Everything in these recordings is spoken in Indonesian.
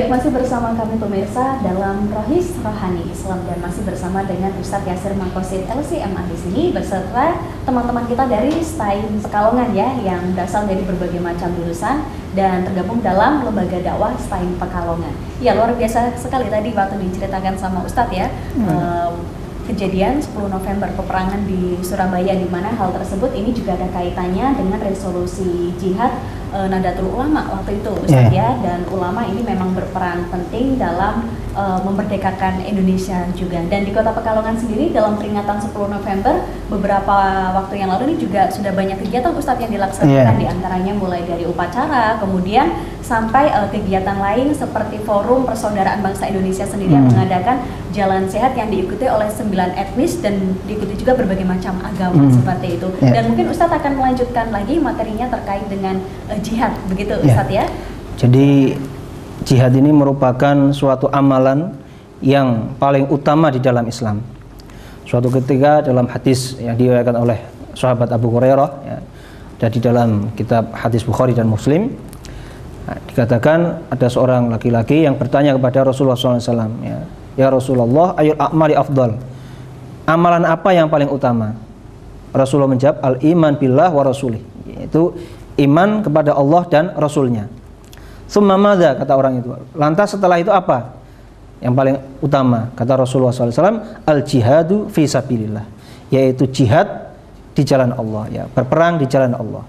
Baik, masih bersama kami pemirsa dalam Rohis Rohani Islam dan masih bersama dengan Ustadz Yasir Maqasid LCMA di sini beserta teman-teman kita dari STAIN Pekalongan ya, yang berasal dari berbagai macam jurusan dan tergabung dalam lembaga dakwah STAIN Pekalongan. Ya, luar biasa sekali tadi waktu diceritakan sama Ustadz ya. Kejadian 10 November peperangan di Surabaya, di mana hal tersebut ini juga ada kaitannya dengan resolusi jihad Nahdlatul Ulama waktu itu, Ustaz ya. Dan ulama ini memang berperan penting dalam memerdekakan Indonesia juga. Dan di Kota Pekalongan sendiri dalam peringatan 10 November beberapa waktu yang lalu ini juga sudah banyak kegiatan Ustaz yang dilaksanakan, di antaranya mulai dari upacara, kemudian sampai kegiatan lain seperti Forum Persaudaraan Bangsa Indonesia sendiri yang mengadakan jalan sehat yang diikuti oleh 9 etnis dan diikuti juga berbagai macam agama seperti itu. Dan mungkin Ustadz akan melanjutkan lagi materinya terkait dengan jihad, begitu Ustadz ya? Jadi jihad ini merupakan suatu amalan yang paling utama di dalam Islam. Suatu ketika dalam hadis yang diriwayatkan oleh sahabat Abu Hurairah ya, dan di dalam kitab hadis Bukhari dan Muslim, dikatakan ada seorang laki-laki yang bertanya kepada Rasulullah SAW, ya Rasulullah, ayul a'mali afdal, amalan apa yang paling utama? Rasulullah menjawab, al-iman billah wa rasulih, yaitu iman kepada Allah dan Rasulnya. Summa madza, kata orang itu, lantas setelah itu apa yang paling utama? Kata Rasulullah SAW, al-jihadu fi sabilillah, yaitu jihad di jalan Allah, ya, berperang di jalan Allah.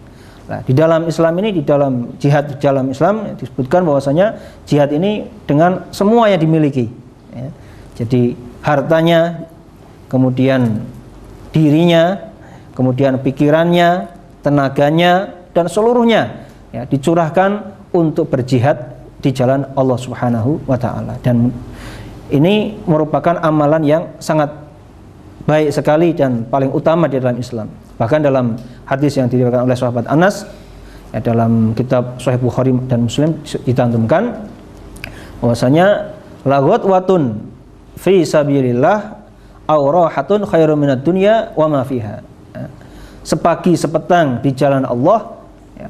Nah, di dalam Islam ini, di dalam jihad di dalam Islam disebutkan bahwasanya jihad ini dengan semua yang dimiliki ya. Jadi hartanya, kemudian dirinya, kemudian pikirannya, tenaganya, dan seluruhnya ya, dicurahkan untuk berjihad di jalan Allah Subhanahu wa Ta'ala. Dan ini merupakan amalan yang sangat baik sekali dan paling utama di dalam Islam. Bahkan dalam hadis yang diriwayatkan oleh sahabat Anas ya, dalam kitab Sahih Bukhari dan Muslim dicantumkan bahwasanya laghwatun fi sabilillah aw rahatun khairum minad dunya wa ma fiha. Sepagi sepetang di jalan Allah ya,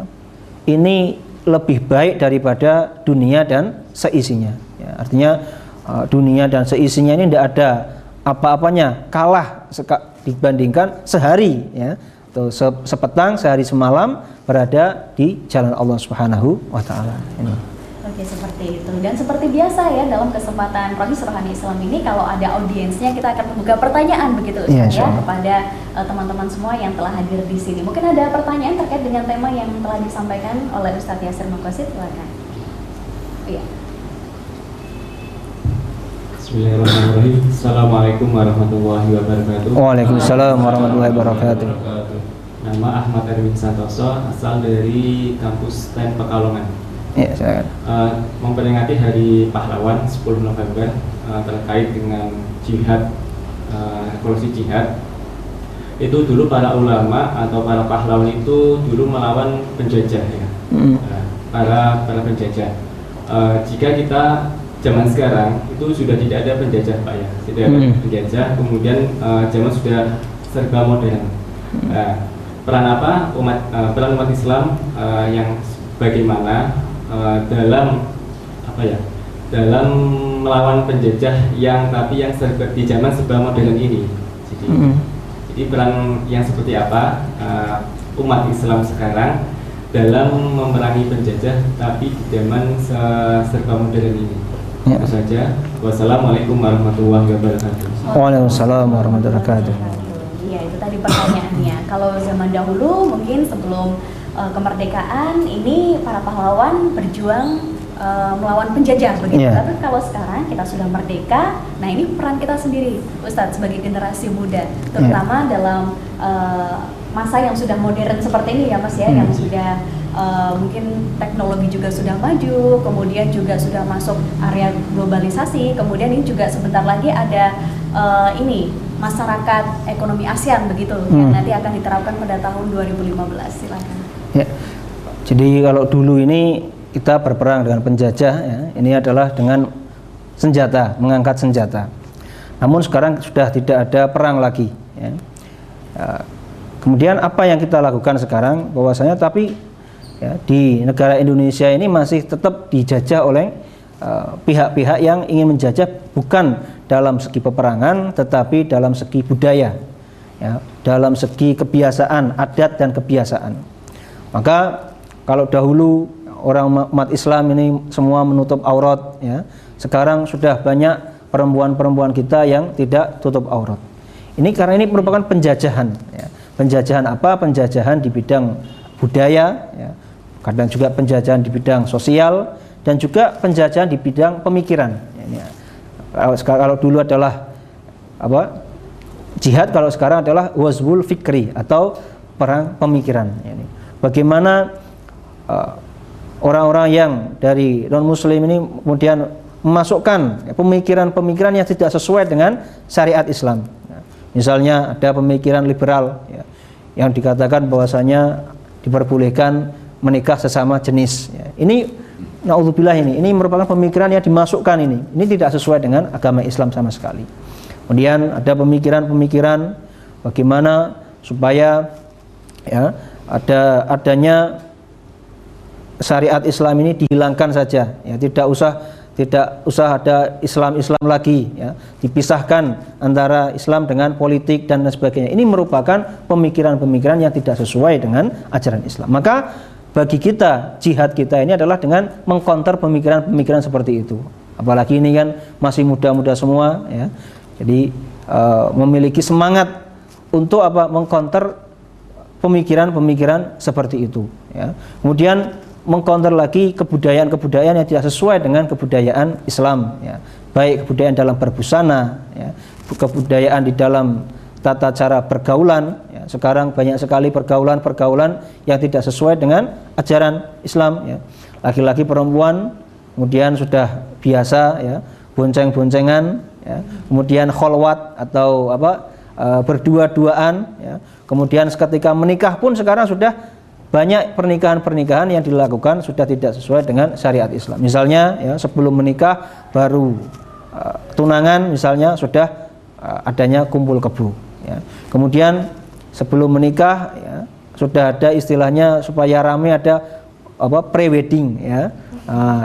ini lebih baik daripada dunia dan seisinya ya, artinya dunia dan seisinya ini tidak ada apa-apanya, kalah dibandingkan sehari ya, atau sepetang sehari semalam berada di jalan Allah Subhanahu wa Ta'ala ini. Oke, seperti itu. Dan seperti biasa ya, dalam kesempatan Rohis Rohani Islam ini, kalau ada audiensnya kita akan membuka pertanyaan begitu ya, kepada teman-teman semua yang telah hadir di sini. Mungkin ada pertanyaan terkait dengan tema yang telah disampaikan oleh Ustadz Yasir Maqasid, silakan. Iya. Bismillahirrahmanirrahim. Assalamualaikum warahmatullahi wabarakatuh. Waalaikumsalam warahmatullahi wabarakatuh. Nama Ahmad Erwin Santoso, asal dari kampus STAIN Pekalongan. Ya, silakan. Memperingati Hari Pahlawan 10 November terkait dengan jihad, revolusi jihad. Itu dulu para ulama atau para pahlawan itu dulu melawan penjajah ya. Para penjajah. Jika kita zaman sekarang itu sudah tidak ada penjajah Pak ya, tidak ada penjajah, kemudian zaman sudah serba modern. Peran apa peran umat Islam yang bagaimana dalam apa ya, dalam melawan penjajah yang serba di zaman serba modern ini. Jadi peran yang seperti apa umat Islam sekarang dalam memerangi penjajah tapi di zaman serba modern ini. Itu saja. Wassalamualaikum warahmatullahi wabarakatuh. Waalaikumsalam warahmatullahi wabarakatuh. Iya, itu tadi pertanyaannya. Kalau zaman dahulu mungkin sebelum kemerdekaan ini para pahlawan berjuang melawan penjajah begitu. Tapi kalau sekarang kita sudah merdeka, nah ini peran kita sendiri Ustadz sebagai generasi muda, terutama dalam masa yang sudah modern seperti ini ya Mas ya, yang sudah mungkin teknologi juga sudah maju, kemudian juga sudah masuk area globalisasi, kemudian ini juga sebentar lagi ada ini masyarakat ekonomi ASEAN begitu yang nanti akan diterapkan pada tahun 2015. Silakan. Ya. Jadi kalau dulu ini kita berperang dengan penjajah ya, ini adalah dengan senjata, mengangkat senjata. Namun sekarang sudah tidak ada perang lagi ya. Kemudian apa yang kita lakukan sekarang bahwasanya tapi ya, di negara Indonesia ini masih tetap dijajah oleh pihak-pihak yang ingin menjajah bukan dalam segi peperangan tetapi dalam segi budaya, ya, dalam segi kebiasaan, adat dan kebiasaan. Maka kalau dahulu orang umat Islam ini semua menutup aurat, ya, sekarang sudah banyak perempuan-perempuan kita yang tidak tutup aurat. Ini karena ini merupakan penjajahan, ya. Penjajahan apa? Penjajahan di bidang budaya, ya, kadang juga penjajahan di bidang sosial, dan juga penjajahan di bidang pemikiran. Ini, kalau dulu adalah apa? Jihad, kalau sekarang adalah wazwul fikri atau perang pemikiran. Ini bagaimana orang-orang yang dari non muslim ini kemudian memasukkan pemikiran-pemikiran yang tidak sesuai dengan syariat Islam. Misalnya ada pemikiran liberal, ya, yang dikatakan bahwasanya diperbolehkan menikah sesama jenis. Ya. Ini naudzubillah, ini merupakan pemikiran yang dimasukkan ini tidak sesuai dengan agama Islam sama sekali. Kemudian ada pemikiran-pemikiran bagaimana supaya, ya, adanya syariat Islam ini dihilangkan saja, ya, tidak usah ada Islam lagi, ya, dipisahkan antara Islam dengan politik dan sebagainya. Ini merupakan pemikiran-pemikiran yang tidak sesuai dengan ajaran Islam. Maka bagi kita, jihad kita ini adalah dengan mengkonter pemikiran-pemikiran seperti itu. Apalagi ini kan masih muda-muda semua, ya. Jadi memiliki semangat untuk apa? Mengkonter pemikiran-pemikiran seperti itu, ya. Kemudian mengkonter lagi kebudayaan-kebudayaan yang tidak sesuai dengan kebudayaan Islam, ya. Baik kebudayaan dalam berbusana, ya, kebudayaan di dalam tata cara pergaulan, ya. Sekarang banyak sekali pergaulan yang tidak sesuai dengan ajaran Islam, ya. Laki-laki perempuan kemudian sudah biasa, ya, bonceng-boncengan, ya. Kemudian kholwat atau apa, berdua-duaan, ya. Kemudian ketika menikah pun sekarang sudah banyak pernikahan-pernikahan yang dilakukan sudah tidak sesuai dengan syariat Islam. Misalnya, ya, sebelum menikah baru tunangan, misalnya sudah adanya kumpul kebo, ya. Kemudian sebelum menikah, ya, sudah ada istilahnya supaya ramai, ada apa, pre-wedding, ya,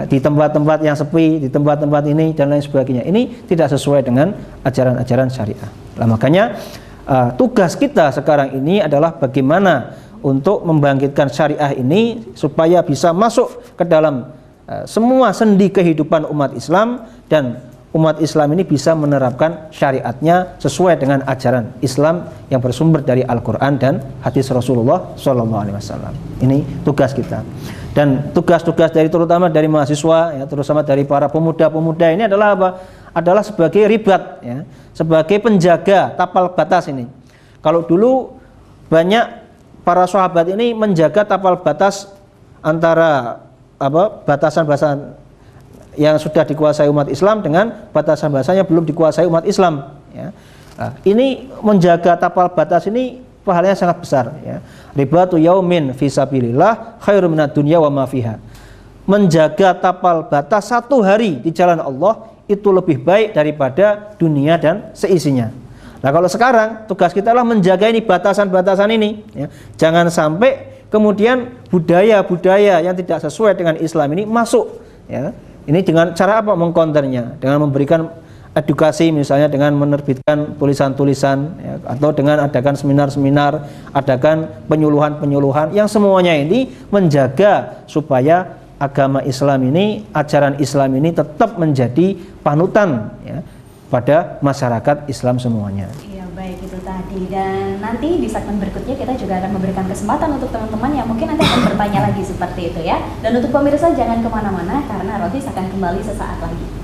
di tempat-tempat yang sepi, di tempat-tempat ini dan lain sebagainya. Ini tidak sesuai dengan ajaran-ajaran syariah. Nah, makanya tugas kita sekarang ini adalah bagaimana untuk membangkitkan syariah ini supaya bisa masuk ke dalam semua sendi kehidupan umat Islam, dan umat Islam ini bisa menerapkan syariatnya sesuai dengan ajaran Islam yang bersumber dari Al-Quran dan hadis Rasulullah SAW. Ini tugas kita, dan tugas-tugas dari terutama dari mahasiswa, ya, terutama dari para pemuda-pemuda ini adalah apa? Adalah sebagai ribat, ya, sebagai penjaga tapal batas ini. Kalau dulu banyak para sahabat ini menjaga tapal batas antara apa, batasan-batasan yang sudah dikuasai umat Islam dengan batasan-batasan yang belum dikuasai umat Islam, ya. Nah, ini menjaga tapal batas ini pahalanya sangat besar, ya. Ribatu yaumin fisabilillah khairum minad dunya wa ma fiha. Menjaga tapal batas satu hari di jalan Allah itu lebih baik daripada dunia dan seisinya. Nah, kalau sekarang tugas kita adalah menjaga ini batasan-batasan ini, ya. Jangan sampai kemudian budaya-budaya yang tidak sesuai dengan Islam ini masuk, ya. Ini dengan cara apa mengkonternya? Dengan memberikan edukasi, misalnya dengan menerbitkan tulisan-tulisan, ya, atau dengan adakan seminar-seminar, adakan penyuluhan-penyuluhan yang semuanya ini menjaga supaya agama Islam ini, ajaran Islam ini tetap menjadi panutan, ya, pada masyarakat Islam semuanya. Iya, baik, itu tadi. Dan nanti di segmen berikutnya kita juga akan memberikan kesempatan untuk teman-teman yang mungkin nanti akan bertanya lagi seperti itu, ya. Dan untuk pemirsa jangan kemana-mana karena Rohis akan kembali sesaat lagi.